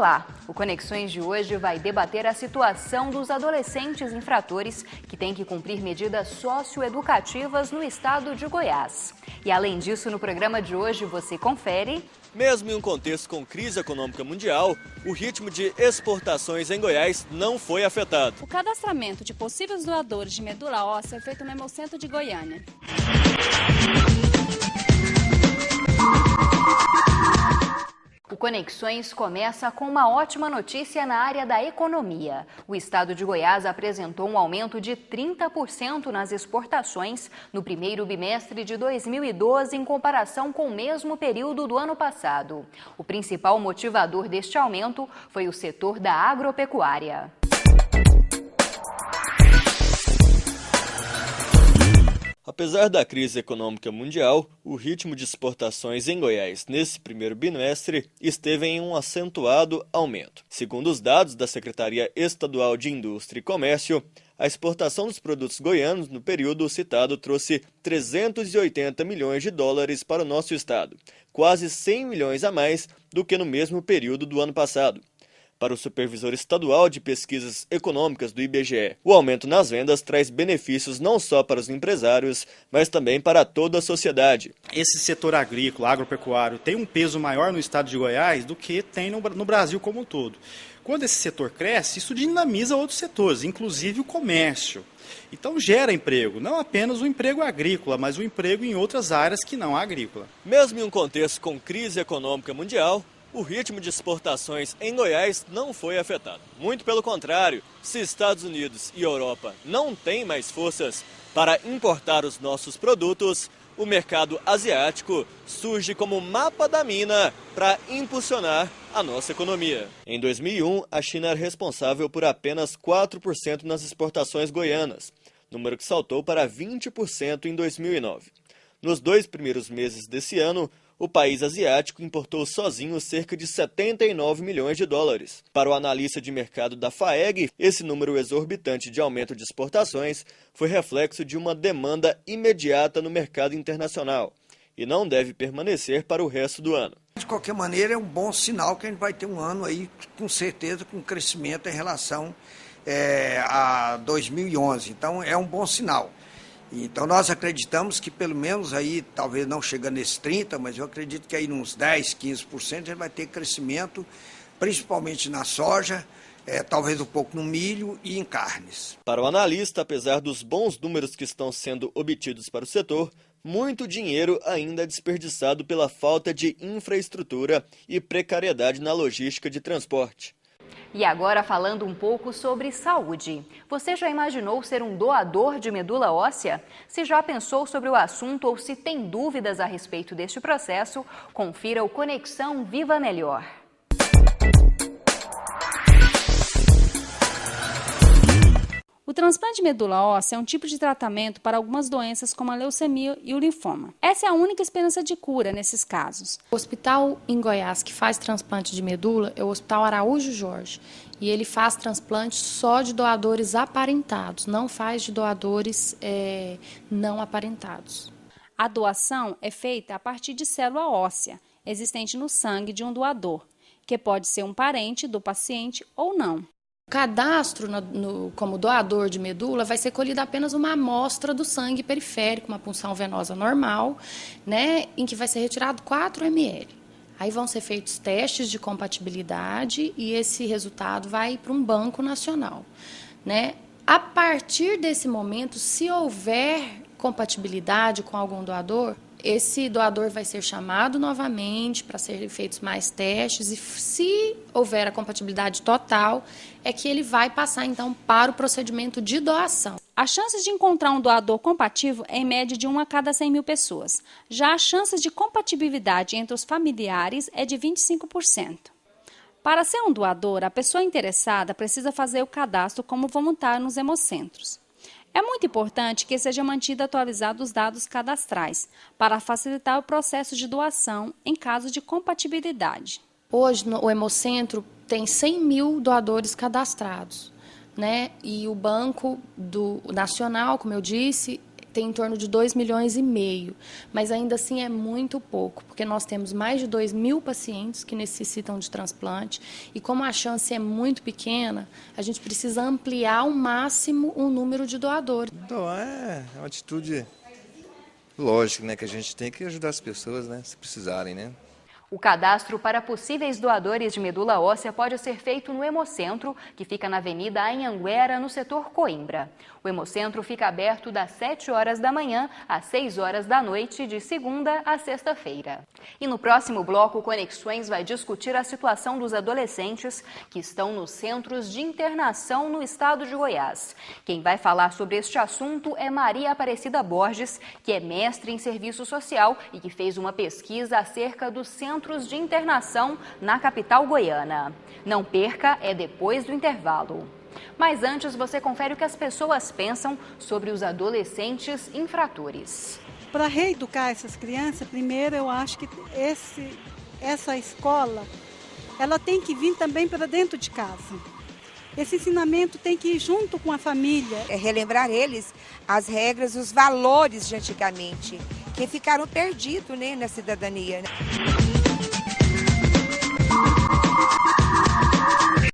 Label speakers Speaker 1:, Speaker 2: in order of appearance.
Speaker 1: Olá! O Conexões de hoje vai debater a situação dos adolescentes infratores que têm que cumprir medidas socioeducativas no estado de Goiás. E além disso, no programa de hoje você confere...
Speaker 2: Mesmo em um contexto com crise econômica mundial, o ritmo de exportações em Goiás não foi afetado.
Speaker 3: O cadastramento de possíveis doadores de medula óssea é feito no Hemocentro de Goiânia.
Speaker 1: O Conexões começa com uma ótima notícia na área da economia. O estado de Goiás apresentou um aumento de 30% nas exportações no primeiro bimestre de 2012 em comparação com o mesmo período do ano passado. O principal motivador deste aumento foi o setor da agropecuária.
Speaker 2: Apesar da crise econômica mundial, o ritmo de exportações em Goiás nesse primeiro bimestre esteve em um acentuado aumento. Segundo os dados da Secretaria Estadual de Indústria e Comércio, a exportação dos produtos goianos no período citado trouxe 380 milhões de dólares para o nosso estado, quase 100 milhões a mais do que no mesmo período do ano passado. Para o supervisor estadual de pesquisas econômicas do IBGE, o aumento nas vendas traz benefícios não só para os empresários, mas também para toda a sociedade.
Speaker 4: Esse setor agrícola, agropecuário, tem um peso maior no estado de Goiás do que tem no Brasil como um todo. Quando esse setor cresce, isso dinamiza outros setores, inclusive o comércio. Então gera emprego, não apenas o emprego agrícola, mas o emprego em outras áreas que não agrícola.
Speaker 2: Mesmo em um contexto com crise econômica mundial, o ritmo de exportações em Goiás não foi afetado. Muito pelo contrário, se Estados Unidos e Europa não têm mais forças para importar os nossos produtos, o mercado asiático surge como mapa da mina para impulsionar a nossa economia. Em 2001, a China era responsável por apenas 4% nas exportações goianas, número que saltou para 20% em 2009. Nos 2 primeiros meses desse ano, o país asiático importou sozinho cerca de 79 milhões de dólares. Para o analista de mercado da FAEG, esse número exorbitante de aumento de exportações foi reflexo de uma demanda imediata no mercado internacional e não deve permanecer para o resto do ano.
Speaker 5: De qualquer maneira, é um bom sinal que a gente vai ter um ano aí, com certeza, com crescimento em relação a 2011. Então, é um bom sinal. Então nós acreditamos que pelo menos aí, talvez não chegando nesses 30%, mas eu acredito que aí uns 10%, 15% a gente vai ter crescimento, principalmente na soja, talvez um pouco no milho e em carnes.
Speaker 2: Para o analista, apesar dos bons números que estão sendo obtidos para o setor, muito dinheiro ainda é desperdiçado pela falta de infraestrutura e precariedade na logística de transporte.
Speaker 1: E agora falando um pouco sobre saúde. Você já imaginou ser um doador de medula óssea? Se já pensou sobre o assunto ou se tem dúvidas a respeito deste processo, confira o Conexão Viva Melhor.
Speaker 3: O transplante de medula óssea é um tipo de tratamento para algumas doenças como a leucemia e o linfoma. Essa é a única esperança de cura nesses casos.
Speaker 6: O hospital em Goiás que faz transplante de medula é o Hospital Araújo Jorge. E ele faz transplante só de doadores aparentados, não faz de doadores não aparentados.
Speaker 3: A doação é feita a partir de célula óssea, existente no sangue de um doador, que pode ser um parente do paciente ou não.
Speaker 6: O cadastro como doador de medula vai ser colhida apenas uma amostra do sangue periférico, uma punção venosa normal, né, em que vai ser retirado 4 ml. Aí vão ser feitos testes de compatibilidade e esse resultado vai para um banco nacional, né? A partir desse momento, se houver compatibilidade com algum doador, esse doador vai ser chamado novamente para serem feitos mais testes e se houver a compatibilidade total, é que ele vai passar então para o procedimento de doação.
Speaker 3: As chances de encontrar um doador compatível é em média de 1 a cada 100 mil pessoas. Já as chances de compatibilidade entre os familiares é de 25%. Para ser um doador, a pessoa interessada precisa fazer o cadastro como voluntário nos hemocentros. É muito importante que seja mantido atualizado os dados cadastrais, para facilitar o processo de doação em caso de compatibilidade.
Speaker 6: Hoje, o Hemocentro tem 100 mil doadores cadastrados, né? E o Banco Nacional, como eu disse, tem em torno de 2,5 milhões, mas ainda assim é muito pouco, porque nós temos mais de 2.000 pacientes que necessitam de transplante, e como a chance é muito pequena, a gente precisa ampliar ao máximo o número de doadores.
Speaker 7: Então, é uma atitude lógica, né, que a gente tem que ajudar as pessoas, né, se precisarem, né.
Speaker 1: O cadastro para possíveis doadores de medula óssea pode ser feito no Hemocentro, que fica na Avenida Anhanguera, no setor Coimbra. O Hemocentro fica aberto das 7 horas da manhã às 6 horas da noite, de segunda a sexta-feira. E no próximo bloco, Conexões vai discutir a situação dos adolescentes que estão nos centros de internação no estado de Goiás. Quem vai falar sobre este assunto é Maria Aparecida Borges, que é mestre em serviço social e que fez uma pesquisa acerca dos centros de internação na capital goiana. Não perca, é depois do intervalo. Mas antes, você confere o que as pessoas pensam sobre os adolescentes infratores.
Speaker 8: Para reeducar essas crianças, primeiro eu acho que essa escola, ela tem que vir também para dentro de casa. Esse ensinamento tem que ir junto com a família.
Speaker 9: É relembrar eles as regras, os valores de antigamente, que ficaram perdidos, né, na cidadania.